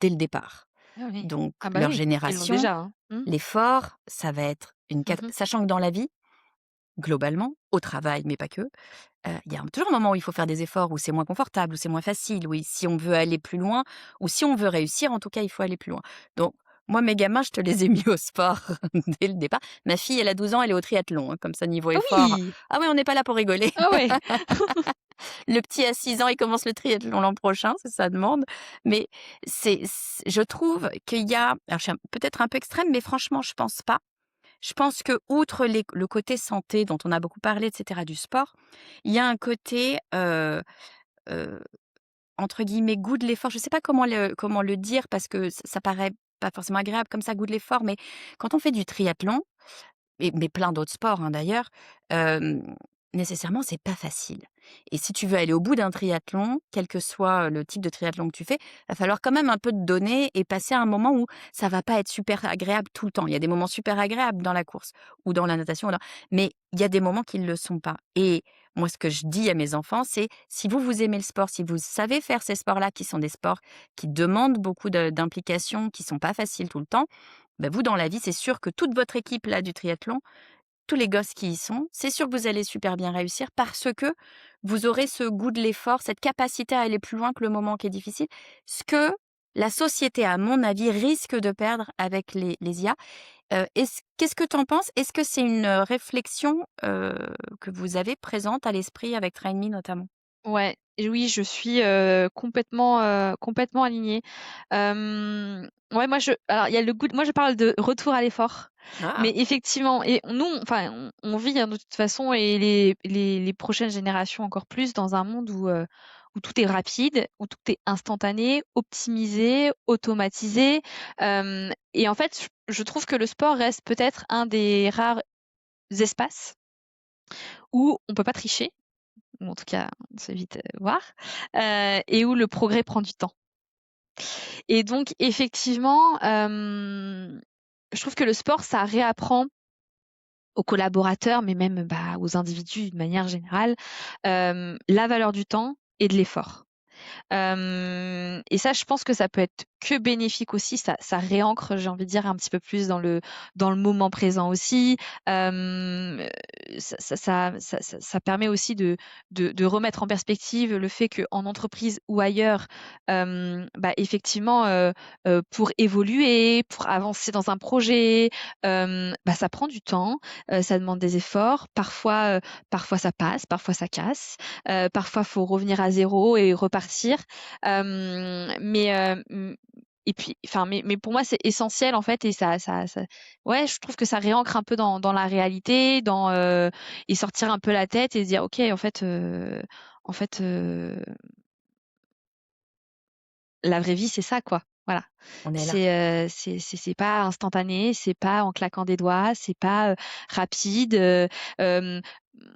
dès le départ». Ah oui. Donc Ah bah leur oui, ils l'ont génération, déjà, hein. Mmh. l'effort, ça va être une cat Mmh. sachant que dans la vie, globalement, au travail, mais pas que, il y a toujours un moment où il faut faire des efforts, où c'est moins confortable, où c'est moins facile, oui, si on veut aller plus loin ou si on veut réussir, en tout cas, il faut aller plus loin. Donc moi, mes gamins, je te les ai mis au sport dès le départ. Ma fille, elle a 12 ans, elle est au triathlon, hein, comme ça niveau Ah effort, oui! ah oui, on n'est pas là pour rigoler. Ah ouais! Le petit à 6 ans, il commence le triathlon l'an prochain, c'est sa demande. Mais je trouve qu'il y a alors je suis peut-être un peu extrême, mais franchement, je pense pas. Je pense que outre le côté santé dont on a beaucoup parlé et cetera, du sport, il y a un côté, heu, entre guillemets «goût de l'effort». Je ne sais pas comment le dire parce que ça paraît pas forcément agréable comme ça, goût de l'effort, mais quand on fait du triathlon mais plein d'autres sports, hein, d'ailleurs, nécessairement, c'est pas facile et si tu veux aller au bout d'un triathlon, quel que soit, le type de triathlon que tu fais, va falloir quand même un peu te donner et passer un moment où ça va pas être super agréable tout le temps. Il y a des moments super agréables dans la course ou dans la natation ou dans mais il y a des moments qui ne le sont pas et moi, ce que je dis à mes enfants, c'est: «Si vous, vous aimez le sport, si vous savez faire ces sports-là qui sont des sports qui demandent beaucoup d'implication, qui sont pas faciles tout le temps, bah, vous, dans la vie, c'est sûr que toute votre équipe là du triathlon, tous les gosses qui y sont. C'est sûr que vous allez super bien réussir parce que vous aurez ce goût de l'effort, cette capacité à aller plus loin que le moment qui est difficile. Ce que la société, à mon avis, risque de perdre avec les IA. Qu'est-ce que tu en penses? Est-ce que c'est une réflexion que vous avez présente à l'esprit avec Train Me notamment? Ouais, et oui, je suis complètement alignée. Ouais, alors il y a le goût. Moi, je parle de retour à l'effort, mais Ah, effectivement, et nous, enfin, on vit hein, de toute façon, et les prochaines générations encore plus dans un monde où tout est rapide, où tout est instantané, optimisé, automatisé. Et en fait, je trouve que le sport reste peut-être un des rares espaces où on peut pas tricher, ou en tout cas, on se fait vite voir, et où le progrès prend du temps. Et donc, effectivement, je trouve que le sport, ça réapprend aux collaborateurs, mais même aux individus de manière générale, la valeur du temps et de l'effort. Et ça, je pense que ça peut être que bénéfique aussi. Ça réancre, j'ai envie de dire, un petit peu plus dans le moment présent aussi. Ça permet aussi de remettre en perspective le fait qu'en entreprise ou ailleurs, effectivement, pour évoluer, pour avancer dans un projet, ça prend du temps, ça demande des efforts. Parfois ça passe, parfois ça casse. Parfois, faut revenir à zéro et repartir. Et puis, enfin, mais pour moi, c'est essentiel en fait, et ouais, je trouve que ça réancre un peu dans la réalité, et sortir un peu la tête et se dire, ok, en fait, la vraie vie, c'est ça, quoi. Voilà. on est là. C'est pas instantané, c'est pas en claquant des doigts, c'est pas rapide. Euh,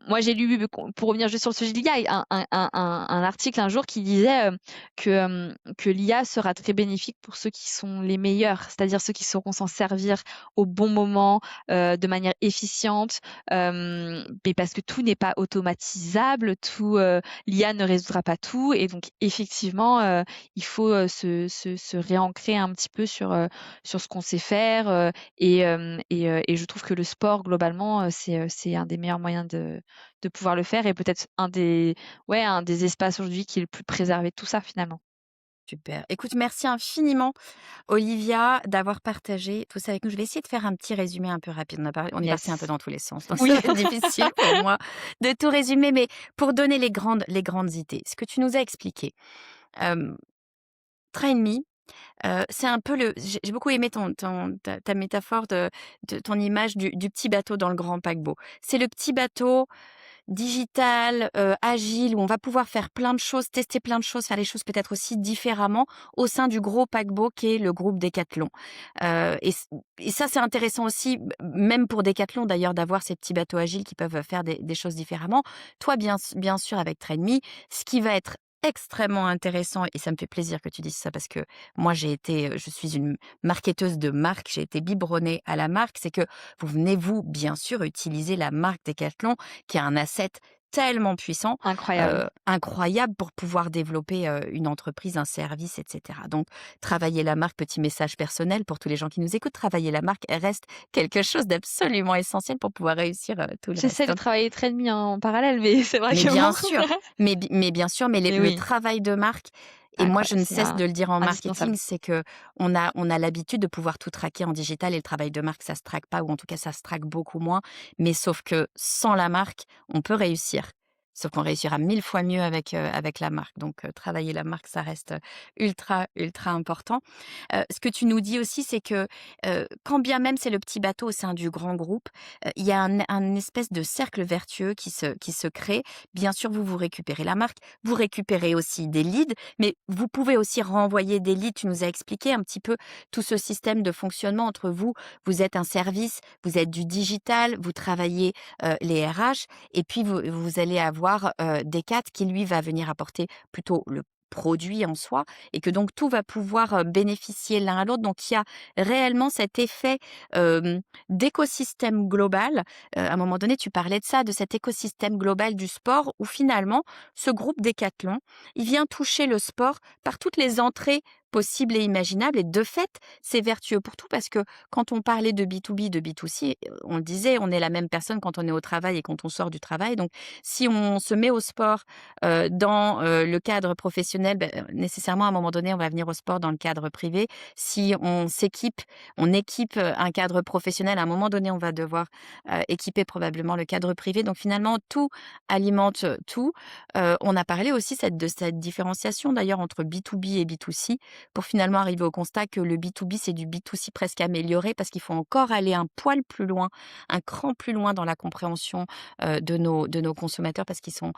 Moi, j'ai lu, pour revenir juste sur le sujet de l'IA, un article un jour qui disait que l'IA sera très bénéfique pour ceux qui sont les meilleurs, c'est-à-dire ceux qui sauront s'en servir au bon moment, de manière efficiente, mais parce que tout n'est pas automatisable, l'IA ne résoudra pas tout, et donc effectivement, il faut se réancrer un petit peu sur ce qu'on sait faire, et je trouve que le sport globalement, c'est un des meilleurs moyens de pouvoir le faire, et peut-être un des espaces aujourd'hui qui est le plus préservé de tout ça finalement. Super. Écoute, merci infiniment, Olivia, d'avoir partagé tout ça avec nous. Je vais essayer de faire un petit résumé un peu rapide. On est parti un peu Yes. dans tous les sens, donc Oui. ça va être difficile pour moi de tout résumer, mais pour donner les grandes idées. Ce que tu nous as expliqué, hem, Train Me, c'est un peu j'ai beaucoup aimé ta métaphore de ton image du petit bateau dans le grand paquebot. C'est le petit bateau digital, agile, où on va pouvoir faire plein de choses, tester plein de choses, faire les choses peut-être aussi différemment au sein du gros paquebot qui est le groupe Decathlon. Et ça, c'est intéressant aussi, même pour Decathlon d'ailleurs, d'avoir ces petits bateaux agiles qui peuvent faire des choses différemment. Toi, bien sûr, avec Trainme, ce qui va être extrêmement intéressant, et ça me fait plaisir que tu dises ça parce que moi je suis une marketeuse de marque, j'ai été biberonnée à la marque, c'est que vous venez, vous, bien sûr, utiliser la marque Decathlon qui a un asset tellement puissant, Incroyable. incroyable pour pouvoir développer, une entreprise, un service et cetera. Donc travailler la marque, petit message personnel pour tous les gens qui nous écoutent, travailler la marque reste quelque chose d'absolument essentiel pour pouvoir réussir, tout le J'essaie reste, de hein. travailler Trainme en parallèle, mais c'est vrai Mais que bien bon. sûr, mais bien sûr, mais Mais le oui, travail de marque, et moi je incroyable, ne c'est cesse de le dire en indispensable. marketing, c'est qu'on a l'habitude de pouvoir tout traquer en digital, et le travail de marque, ça se traque pas, ou en tout cas ça se traque beaucoup moins. Mais sauf que sans la marque, on peut réussir. Sauf qu'on réussira 1000 fois mieux avec la marque. Donc travailler la marque, ça reste, ultra, ultra important. Ce que tu nous dis aussi, c'est que, quand bien même c'est le petit bateau au sein du grand groupe, il y a un espèce de cercle vertueux qui se crée. Bien sûr, vous récupérez la marque, vous récupérez aussi des leads, mais vous pouvez aussi renvoyer des leads. Tu nous as expliqué un petit peu tout ce système de fonctionnement entre vous. Vous êtes un service, vous êtes du digital, vous travaillez, les RH, et puis vous allez avoir, Decat qui lui va venir apporter plutôt le produit en soi, et que donc tout va pouvoir, bénéficier l'un à l'autre. Donc il y a réellement cet effet, d'écosystème global. À un moment donné, tu parlais de ça, de cet écosystème global du sport où finalement ce groupe Décathlon, il vient toucher le sport par toutes les entrées possible et imaginable et de fait, c'est vertueux pour tout parce que quand on parlait de B2B, de B2C, on le disait, on est la même personne quand on est au travail et quand on sort du travail. Donc si on se met au sport, dans, le cadre professionnel, nécessairement à un moment donné, on va venir au sport dans le cadre privé. Si on équipe, un cadre professionnel, à un moment donné, on va devoir, équiper probablement le cadre privé. Donc finalement, tout alimente, tout. On a parlé aussi de cette différenciation d'ailleurs entre B2B et B2C pour finalement arriver au constat que le B2B, c'est du B2C presque amélioré parce qu'il faut encore aller un poil plus loin, un cran plus loin dans la compréhension, de nos consommateurs parce qu'ils sont,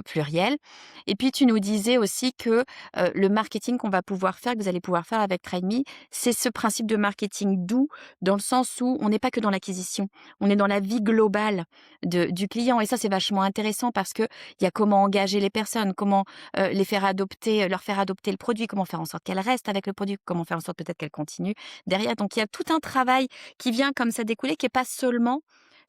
pluriels. Et puis tu nous disais aussi que, le marketing qu'on va pouvoir faire, que vous allez pouvoir faire avec Trade.me, c'est ce principe de marketing doux dans le sens où on n'est pas que dans l'acquisition, on est dans la vie globale du client et ça, c'est vachement intéressant parce qu'il y a comment engager les personnes, comment, les faire adopter, leur faire adopter le produit, comment faire en sorte qu'elles restent avec le produit, comment faire en sorte peut-être qu'elles continuent derrière. Donc il y a tout un travail qui vient comme ça découler, qui est pas seulement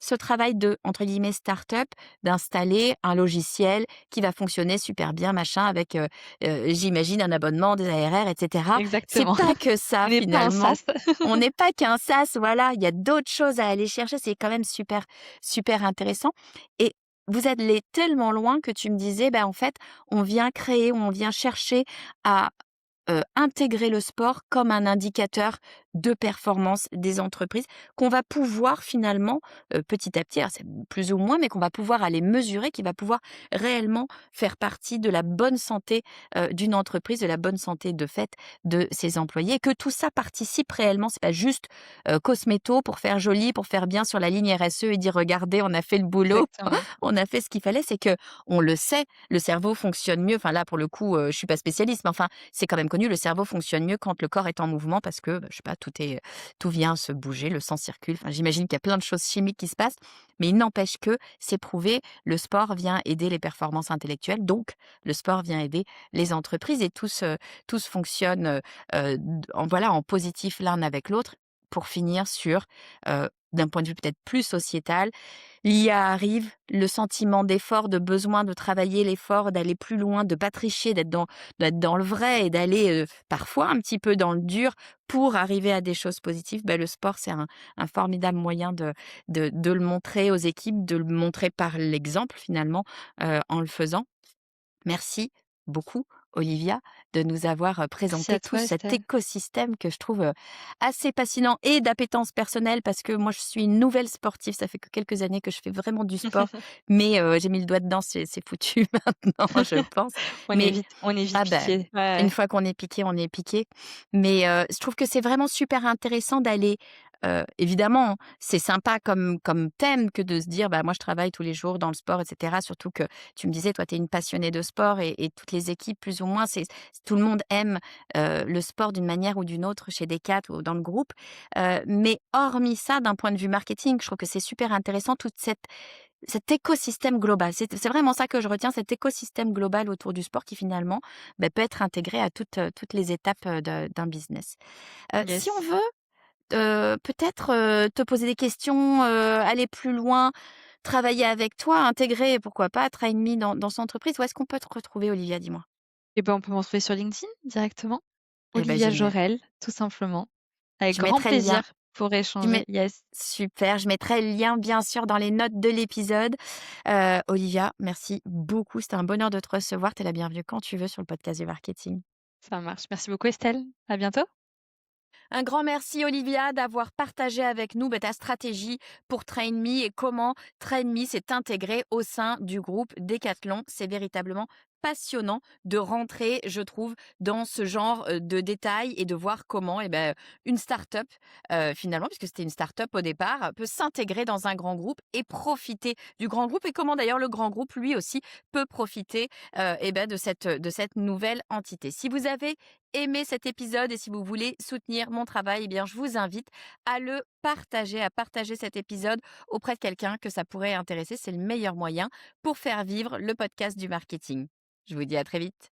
ce travail de, entre guillemets, «start-up», d'installer un logiciel qui va fonctionner super bien, machin, avec, j'imagine un abonnement, des ARR et cetera. C'est Exactement. pas que ça On n'est pas un finalement. SaaS. On n'est pas qu'un SaaS, voilà, il y a d'autres choses à aller chercher, c'est quand même super, super intéressant et vous êtes allés tellement loin que tu me disais, en fait, on vient créer, on vient chercher à intégrer le sport comme un indicateur de performance des entreprises qu'on va pouvoir finalement, petit à petit, alors c'est plus ou moins, mais qu'on va pouvoir aller mesurer, qui va pouvoir réellement faire partie de la bonne santé, d'une entreprise, de la bonne santé de fait de ses employés et que tout ça participe réellement. C'est pas juste, cosméto pour faire joli, pour faire bien sur la ligne RSE et dire: «Regardez, on a fait le boulot, Exactement. on a fait ce qu'il fallait». C'est que on le sait, le cerveau fonctionne mieux, enfin là pour le coup, je suis pas spécialiste, mais enfin c'est quand même connu, le cerveau fonctionne mieux quand le corps est en mouvement parce que, je sais pas, tout vient se bouger, le sang circule. Enfin, j'imagine qu'il y a plein de choses chimiques qui se passent, mais il n'empêche que c'est prouvé, le sport vient aider les performances intellectuelles, donc le sport vient aider les entreprises et tous fonctionnent, en positif l'un avec l'autre pour finir sur, d'un point de vue peut-être plus sociétal, l'IA arrive, le sentiment d'effort, de besoin de travailler l'effort, d'aller plus loin, de pas tricher, d'être dans le vrai et d'aller, parfois un petit peu dans le dur pour arriver à des choses positives. Le sport, c'est un formidable moyen de le montrer aux équipes, de le montrer par l'exemple finalement, en le faisant. Merci beaucoup, Olivia, de nous avoir, Merci à présenté tout toi, cet Estelle. écosystème que je trouve, assez fascinant et d'appétence personnelle parce que moi je suis une nouvelle sportive. Ça fait que quelques années que je fais vraiment du sport, mais j'ai mis le doigt dedans, c'est foutu maintenant, je pense. Mais On est vite ah piqué. Ouais, une ouais. fois qu'on est piqué, on est piqué. Mais je trouve que c'est vraiment super intéressant d'aller évidemment, c'est sympa comme thème que de se dire: «Moi, je travaille tous les jours dans le sport» et cetera. Surtout que tu me disais, toi, tu es une passionnée de sport et toutes les équipes, plus ou moins, tout le monde aime, le sport d'une manière ou d'une autre chez Decat ou dans le groupe. Mais hormis ça, d'un point de vue marketing, je trouve que c'est super intéressant toute cet écosystème global. C'est vraiment ça que je retiens, cet écosystème global autour du sport qui finalement, peut être intégré à toutes les étapes, d'un business. Si on Yes. veut, peut-être, te poser des questions, aller plus loin, travailler avec toi, intégrer, pourquoi pas, Train.me dans son entreprise, où est-ce qu'on peut te retrouver, Olivia? Dis-moi. Et ben, on peut me retrouver sur LinkedIn directement. Olivia Génial. Jorel, tout simplement. Avec Je grand mettrai le lien. plaisir pour Je échanger. mets Yes. Super, je mettrai le lien, bien sûr, dans les notes de l'épisode. Olivia, merci beaucoup. C'était un bonheur de te recevoir. Tu es la bienvenue quand tu veux sur le podcast du marketing. Ça marche. Merci beaucoup, Estelle. À bientôt. Un grand merci Olivia d'avoir partagé avec nous ta stratégie pour Train.me et comment Train.me s'est intégré au sein du groupe Decathlon. C'est véritablement passionnant de rentrer, je trouve, dans ce genre de détails et de voir comment une start-up, finalement, puisque c'était une start-up au départ, peut s'intégrer dans un grand groupe et profiter du grand groupe et comment d'ailleurs le grand groupe, lui aussi, peut profiter de cette nouvelle entité. Si vous avez aimé cet épisode et si vous voulez soutenir mon travail, je vous invite à partager cet épisode auprès de quelqu'un que ça pourrait intéresser. C'est le meilleur moyen pour faire vivre le podcast du marketing. Je vous dis à très vite.